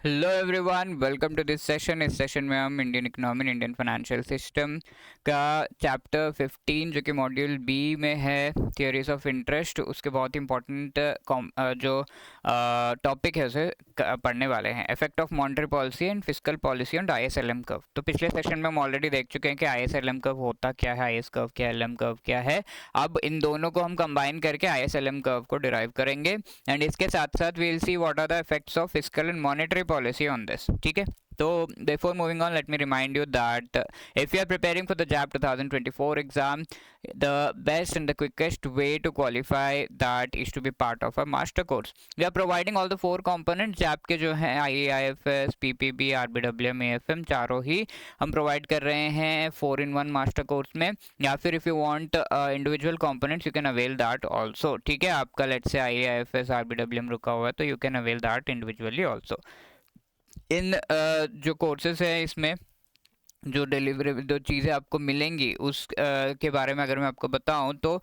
Hello everyone, welcome to this session. इस session में हम Indian economy, Indian financial system का चैप्टर 15 जो कि मॉड्यूल बी में है, थियरीज ऑफ इंटरेस्ट, उसके बहुत इंपॉर्टेंट जो टॉपिक है उसे पढ़ने वाले हैं। Effect of monetary policy and fiscal policy on ISLM curve. तो पिछले सेशन में हम ऑलरेडी देख चुके हैं कि आईएसएलएम कर्व होता क्या है, आईएस कर्व क्या है, एलएम कर्व क्या है। अब इन दोनों को हम कंबाइन करके आईएसएलएम कर्व को डिराइव करेंगे एंड इसके साथ साथ we will see what are the effects of fiscal and monetary policy on this. ठीक है, तो before moving on let me remind you that if you are preparing for the JAP 2024 exam, the best and the quickest way to qualify that is to be part of a master course. We are providing all the four components JAP के जो हैं IAIFS, PPB, RBWM, AFM चारों ही हम provide कर रहे हैं 4-in-1 master course में, या फिर if you want individual components you can avail that also. ठीक है, आपका लेट्स से IAIFS, RBWM रुका हुआ है तो you can avail that individually also. इन जो कोर्सेज है इसमें जो डिलीवरी जो चीज़ें आपको मिलेंगी उस के बारे में अगर मैं आपको बताऊं तो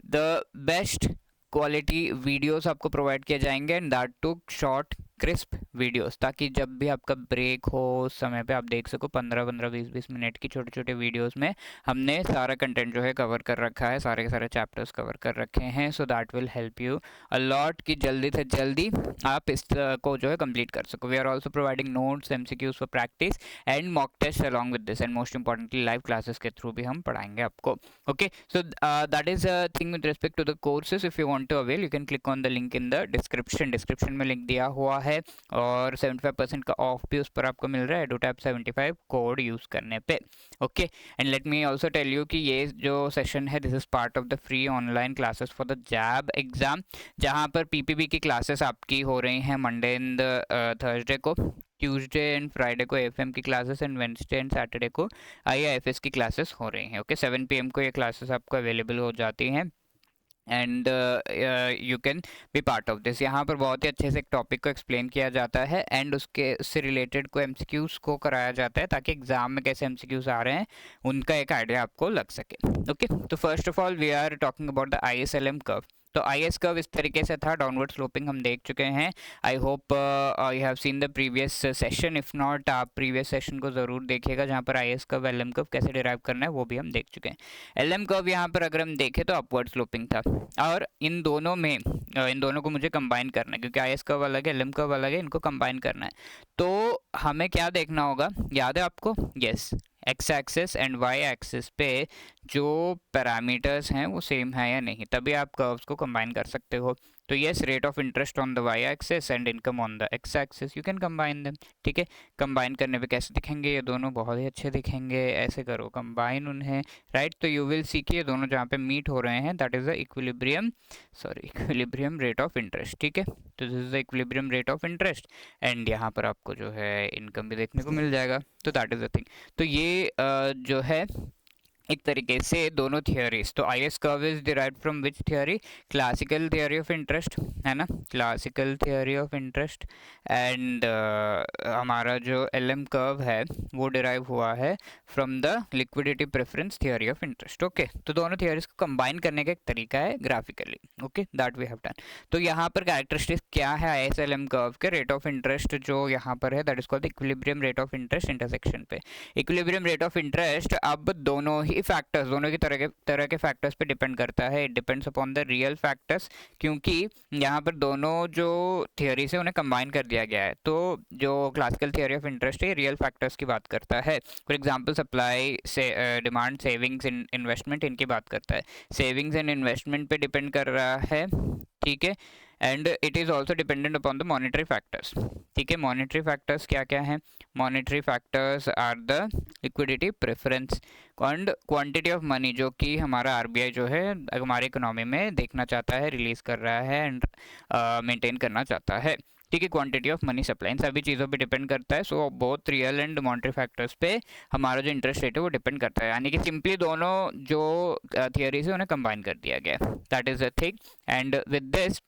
द बेस्ट क्वालिटी वीडियोस आपको प्रोवाइड किए जाएंगे and that too short crisp videos, ताकि जब भी आपका ब्रेक हो उस समय पे आप देख सको। 15-15, 20-20 मिनट की छोटे छोटे वीडियोस में हमने सारा कंटेंट जो है कवर कर रखा है, सारे के सारे चैप्टर्स कवर कर रखे हैं। So that will help you a lot कि जल्दी से जल्दी आप इस को जो है कंप्लीट कर सको। We are also providing notes, MCQs for practice and mock test along with this, and most importantly live classes के थ्रू भी हम पढ़ाएंगे आपको। Okay, so that is a thing with respect to the courses. If you want to avail you can click on the link in the description में link दिया हुआ है और 75% का ऑफ भी उस पर आपको मिल रहा है EduTap 75 कोड यूज करने पे। Okay, and let me also tell you कि ये जो सेशन है this is part of the free online classes for the JAIIB exam, जहाँ पर पीपीबी की क्लासेस आपकी हो रही हैं मंडे एंड थर्सडे को, ट्यूसडे एंड फ्राइडे को एफएम की classes and Wednesday and Saturday को आईआईएफएस की क्लासेस हो रही हैं। ओके, 7 PM को ये क्लासेस आपको अवेलेबल हो जाती हैं and you can be part of this. यहाँ पर बहुत ही अच्छे से एक टॉपिक को एक्सप्लेन किया जाता है एंड उसके उससे रिलेटेड को एमसीक्यूज को कराया जाता है, ताकि एग्जाम में कैसे एमसीक्यूज आ रहे हैं उनका एक आइडिया आपको लग सके। ओके, तो first of all we are talking about the ISLM curve. तो आईएस कर्व इस तरीके से था, डाउनवर्ड स्लोपिंग हम देख चुके हैं। I hope you have seen the previous session, if not आप प्रीवियस सेशन को ज़रूर देखिएगा जहाँ पर आईएस कर्व, एलएम कर्व कैसे डिराइव करना है वो भी हम देख चुके हैं। एलएम कर्व यहाँ पर अगर हम देखें तो अपवर्ड स्लोपिंग था, और इन दोनों में इन दोनों को मुझे कंबाइन करना है क्योंकि आईएस कर्व अलग है, एलएम कर्व अलग है, इनको कंबाइन करना है। तो हमें क्या देखना होगा, याद है आपको? Yes, X axis and Y axis पे जो पैरामीटर्स हैं वो सेम है या नहीं, तभी आप कर्व्स को कंबाइन कर सकते हो। तो yes, rate of interest on the Y axis and income on the X axis, you can combine them. ठीक है, कंबाइन करने पे कैसे दिखेंगे ये दोनों? बहुत ही अच्छे दिखेंगे। ऐसे करो, कंबाइन उन्हें, राइट? तो यू विल सी कि ये दोनों जहाँ पे मीट हो रहे हैं that is the equilibrium rate of interest. ठीक है, तो this is the equilibrium rate of interest and यहाँ पर आपको जो है इनकम भी देखने को मिल जाएगा। तो दैट इज द थिंग। तो ये जो है एक तरीके से दोनों थियोरीज। तो IS curve is derived from which theory? Classical theory of interest, है ना, classical theory of interest. And हमारा जो एलएम कर्व है वो डिराइव हुआ है from the liquidity preference theory of interest. Okay, तो दोनों थियोरीज को कंबाइन करने का एक तरीका है graphically. Okay, that we have done. तो यहाँ पर कैरेक्टरिस्टिक्स क्या है आईएस एलएम कर्व के? रेट ऑफ इंटरेस्ट जो यहाँ पर है that is called equilibrium rate of interest intersection पे। इक्विलिब्रियम रेट ऑफ इंटरेस्ट अब दोनों ही फैक्टर्स, दोनों की तरह के फैक्टर्स पे डिपेंड करता है। It depends upon the real factors, क्योंकि यहाँ पर दोनों जो थियोरी से उन्हें कंबाइन कर दिया गया है। तो जो क्लासिकल थियोरी ऑफ इंटरेस्ट है रियल फैक्टर्स की बात करता है। फॉर एग्जांपल सप्लाई से डिमांड, सेविंग्स, इन्वेस्टमेंट, इनकी बात करता है। सेविंग्स एंड इन्वेस्टमेंट पे डिपेंड कर रहा है। ठीक है, and it is also dependent upon the monetary factors. ठीक है, मॉनेटरी फैक्टर्स क्या क्या हैं? Monetary factors are the liquidity preference and quantity of money, जो कि हमारा आरबीआई जो है हमारी इकोनॉमी में देखना चाहता है, रिलीज कर रहा है एंड मेंटेन करना चाहता है। ठीक है, क्वांटिटी ऑफ मनी सप्लाई, इन सभी चीज़ों पे डिपेंड करता है। So both real and monetary factors पे हमारा जो इंटरेस्ट रेट है वो डिपेंड करता है। यानी कि सिंपली दोनों जो थियरीज है उन्हें कंबाइन कर दिया गया है। That is a thing and with this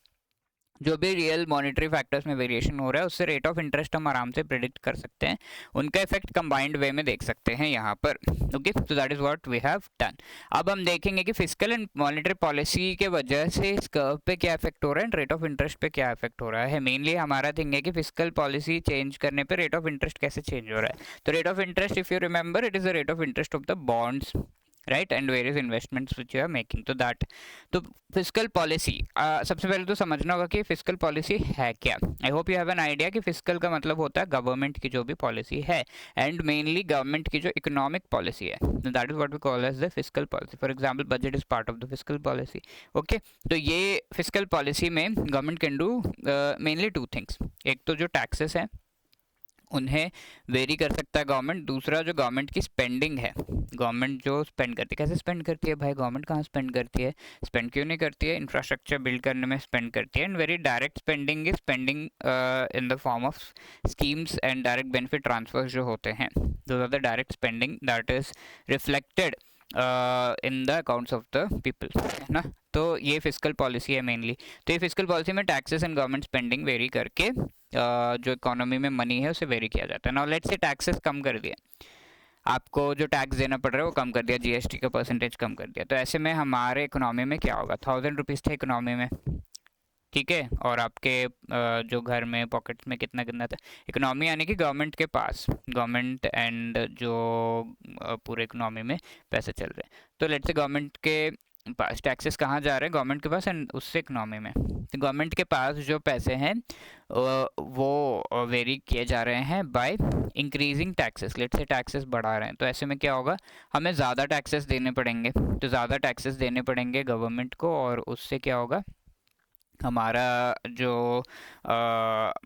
जो भी रियल मॉनेटरी फैक्टर्स में वेरिएशन हो रहा है उससे रेट ऑफ इंटरेस्ट हम आराम से प्रिडिक्ट कर सकते हैं, उनका इफेक्ट कंबाइंड वे में देख सकते हैं यहाँ पर। ओके, तो that is what we have done. अब हम देखेंगे कि फिस्कल एंड मॉनेटरी पॉलिसी के वजह से इस कर्व पे क्या इफेक्ट हो रहा है एंड रेट ऑफ इंटरेस्ट पे क्या इफेक्ट हो रहा है। मेनली हमारा थिंग है कि फिस्कल पॉलिसी चेंज करने पे रेट ऑफ इंटरेस्ट कैसे चेंज हो रहा है। तो rate of interest, if you remember, it is the rate of interest of the bonds, right, and various investments which you are making. तो दैट, तो fiscal policy, सबसे पहले तो समझना होगा कि फिस्कल पॉलिसी है क्या। I hope you have an idea कि फिस्कल का मतलब होता है गवर्नमेंट की जो भी पॉलिसी है, एंड मेनली गवर्नमेंट की जो इकोनॉमिक पॉलिसी है, that is what we call as the fiscal policy. For example, budget is part of the fiscal policy. Okay, तो ये फिस्कल पॉलिसी में government can do mainly two things. एक तो जो taxes है उन्हें वेरी कर सकता है गवर्नमेंट। दूसरा, जो गवर्नमेंट की स्पेंडिंग है, गवर्नमेंट जो स्पेंड करती है, कैसे स्पेंड करती है भाई, गवर्नमेंट कहाँ स्पेंड करती है, स्पेंड क्यों नहीं करती है, इंफ्रास्ट्रक्चर बिल्ड करने में स्पेंड करती है। And very direct spending is spending in the form of schemes and direct benefit transfers जो होते हैं, those are the direct spending that is reflected in the accounts of the people, है ना। तो ये फिस्कल पॉलिसी है mainly. तो ये फिस्कल पॉलिसी में taxes and government spending very करके जो इकोनॉमी में मनी है उसे वेरी किया जाता है। नाउ लेट्स से टैक्सेस कम कर दिए, आपको जो टैक्स देना पड़ रहा है वो कम कर दिया, जीएसटी का परसेंटेज कम कर दिया, तो ऐसे में हमारे इकोनॉमी में क्या होगा, 1000 रुपीज़ थे इकोनॉमी में, ठीक है, और आपके जो घर में पॉकेट में कितना कितना था, इकोनॉमी यानी कि गवर्नमेंट के पास, गवर्नमेंट एंड जो पूरे इकोनॉमी में पैसे चल रहे हैं। तो लेट्स से गवर्नमेंट के पास टैक्सेस कहाँ जा रहे हैं, गवर्नमेंट के पास एंड उससे इकोनॉमी में। तो गवर्नमेंट के पास जो पैसे हैं वो वेरी किए जा रहे हैं by increasing taxes. Let's say taxes बढ़ा रहे हैं, तो ऐसे में क्या होगा, हमें ज़्यादा टैक्सेस देने पड़ेंगे। तो ज़्यादा टैक्सेस देने पड़ेंगे गवर्नमेंट को, और उससे क्या होगा, हमारा जो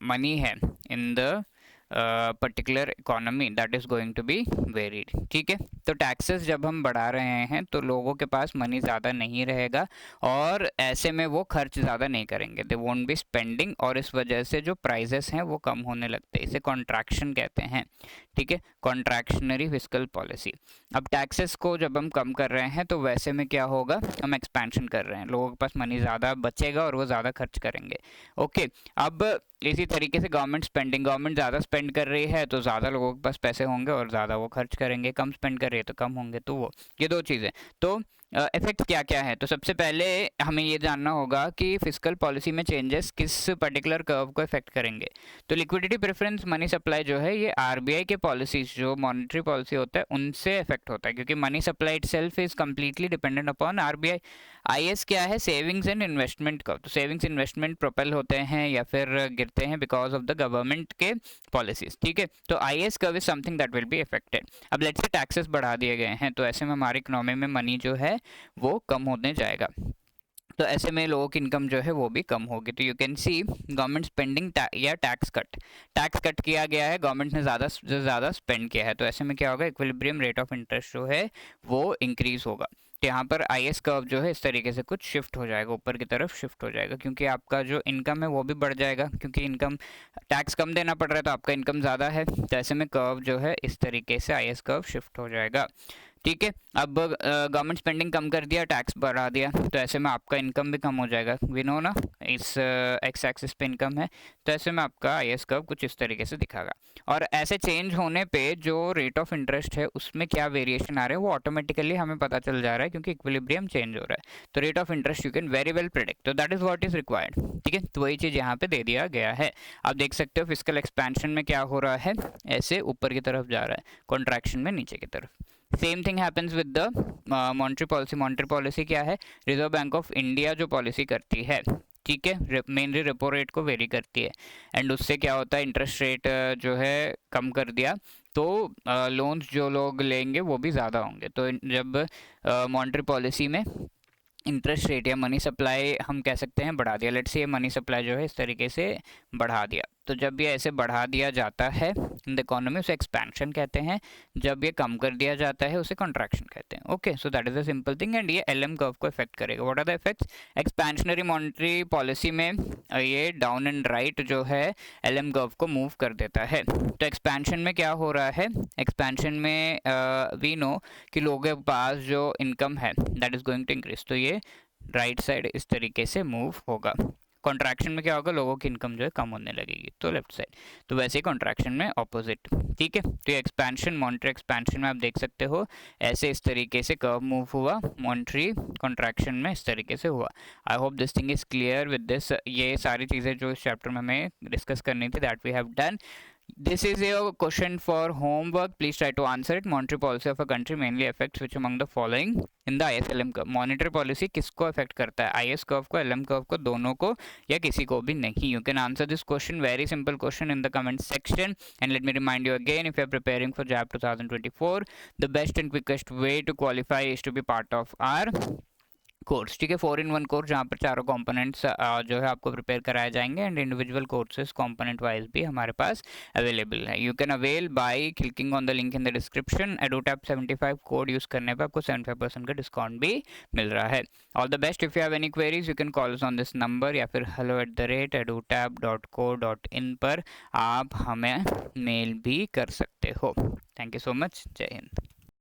मनी है in the particular economy that is going to be varied, ठीक है। तो टैक्सेस जब हम बढ़ा रहे हैं तो लोगों के पास मनी ज़्यादा नहीं रहेगा, और ऐसे में वो खर्च ज़्यादा नहीं करेंगे, दे वोंट बी स्पेंडिंग, और इस वजह से जो प्राइजेस हैं वो कम होने लगते हैं, इसे कॉन्ट्रैक्शन कहते हैं, ठीक है, कॉन्ट्रैक्शनरी फिस्कल पॉलिसी। अब टैक्सेस को जब हम कम कर रहे हैं तो वैसे में क्या होगा, हम एक्सपेंशन कर रहे हैं, लोगों के पास मनी ज़्यादा बचेगा और वो ज़्यादा खर्च करेंगे। ओके, अब इसी तरीके से गवर्नमेंट स्पेंडिंग, गवर्नमेंट ज़्यादा स्पेंड कर रही है तो ज़्यादा लोगों के पास पैसे होंगे और ज़्यादा वो खर्च करेंगे, कम स्पेंड कर रही है तो कम होंगे, तो वो ये दो चीज़ें। तो इफेक्ट क्या क्या है, तो सबसे पहले हमें ये जानना होगा कि फिस्कल पॉलिसी में चेंजेस किस पर्टिकुलर कर्व को इफेक्ट करेंगे। तो लिक्विडिटी प्रेफरेंस मनी सप्लाई जो है ये आरबीआई के पॉलिसीज जो मॉनेटरी पॉलिसी होता है उनसे इफेक्ट होता है, क्योंकि money supply itself is completely dependent upon RBI. IS क्या है, सेविंग्स एंड इन्वेस्टमेंट कर्व। तो सेविंग्स इन्वेस्टमेंट प्रोपेल होते हैं या फिर गिरते हैं बिकॉज ऑफ द गवर्नमेंट के पॉलिसीज, ठीक है। तो IS curve is something that will be affected. अब लेट्स से टैक्सेस बढ़ा दिए गए हैं, तो ऐसे में हमारी इकोनॉमी में मनी जो है वो कम होने जाएगा, तो ऐसे में लोगों की इनकम जो है वो भी कम होगी। तो you can see government spending या टैक्स कट किया गया है, गवर्नमेंट ने ज़्यादा स्पेंड किया है, तो ऐसे में क्या होगा, इक्विलिब्रियम रेट ऑफ इंटरेस्ट जो है वो इंक्रीज होगा। तो यहाँ पर आईएस कर्व जो है इस तरीके से कुछ शिफ्ट हो जाएगा, ऊपर की तरफ शिफ्ट हो जाएगा, क्योंकि आपका जो इनकम है वो भी बढ़ जाएगा, क्योंकि इनकम टैक्स कम देना पड़ रहा है तो आपका इनकम ज़्यादा है, तो ऐसे में कर्व जो है इस तरीके से आईएस कर्व शिफ्ट हो जाएगा, ठीक है। अब गवर्नमेंट स्पेंडिंग कम कर दिया, टैक्स बढ़ा दिया, तो ऐसे में आपका इनकम भी कम हो जाएगा, वी नो ना, इस एक्स एक्सिस पे इनकम है, तो ऐसे में आपका आईएस कर्व कुछ इस तरीके से दिखागा। और ऐसे चेंज होने पे जो रेट ऑफ इंटरेस्ट है उसमें क्या वेरिएशन आ रहा है वो ऑटोमेटिकली हमें पता चल जा रहा है, क्योंकि इक्विलिब्रियम चेंज हो रहा है। तो rate of interest you can very well predict, तो that is what is required, ठीक है। तो वही चीज़ यहाँ पे दे दिया गया है। आप देख सकते हो फिस्कल एक्सपेंशन में क्या हो रहा है, ऐसे ऊपर की तरफ जा रहा है, कॉन्ट्रैक्शन में नीचे की तरफ। Same thing happens with the monetary policy. Monetary policy क्या है, रिजर्व बैंक ऑफ इंडिया जो पॉलिसी करती है, ठीक है, मेनली रेपो रेट को वेरी करती है, एंड उससे क्या होता है, इंटरेस्ट रेट जो है कम कर दिया तो लोन्स जो लोग लेंगे वो भी ज़्यादा होंगे। तो जब मॉनेटरी पॉलिसी में इंटरेस्ट रेट या मनी सप्लाई हम कह सकते हैं बढ़ा दिया, लेट्स से ये मनी सप्लाई जो है इस तरीके से बढ़ा दिया, तो जब ये ऐसे बढ़ा दिया जाता है इन द इकोनॉमी उसे एक्सपेंशन कहते हैं, जब ये कम कर दिया जाता है उसे कॉन्ट्रैक्शन कहते हैं। Okay, so that is a simple thing, and ये एलएम कर्व को इफेक्ट करेगा। What are the effects, expansionary monetary policy में ये डाउन एंड राइट जो है एलएम कर्व को मूव कर देता है। तो एक्सपेंशन में क्या हो रहा है, एक्सपेंशन में वी नो कि लोगों के पास जो इनकम है that is going to increase, तो ये राइट साइड इस तरीके से मूव होगा। कॉन्ट्रैक्शन में क्या होगा, लोगों की इनकम जो है कम होने लगेगी, तो लेफ्ट साइड। तो वैसे ही कॉन्ट्रैक्शन में ऑपोजिट, ठीक है। तो ये एक्सपेंशन, मॉनेटरी एक्सपेंशन में आप देख सकते हो ऐसे इस तरीके से कर्व मूव हुआ, मॉनेटरी कॉन्ट्रैक्शन में इस तरीके से हुआ। I hope this thing is clear with this. ये सारी चीज़ें जो इस चैप्टर में हमें डिस्कस करनी थी, that we have done. This is a question for homework. Please try to answer it. Monetary policy of a country mainly affects which among the following in the IS-LM curve. Monetary policy किसको affect करता है, IS curve को, LM curve को, दोनों को, या किसी को भी नहीं? You can answer this question, very simple question, in the comment section. And let me remind you again, if you are preparing for JAB 2024, the best and quickest way to qualify is to be part of our course, ठीक है, 4-in-1 course, जहाँ पर चारों components जो है आपको prepare कराए जाएंगे, and individual courses component wise भी हमारे पास अवेलेबल है। You can avail by clicking on the link in the description. Edutap 75 code use करने पर आपको 75% का डिस्काउंट भी मिल रहा है। All the best. If you have any queries you can call us on this number, या फिर hello@edotap.co.in पर आप हमें मेल भी कर सकते हो। Thank you so much. जय हिंद।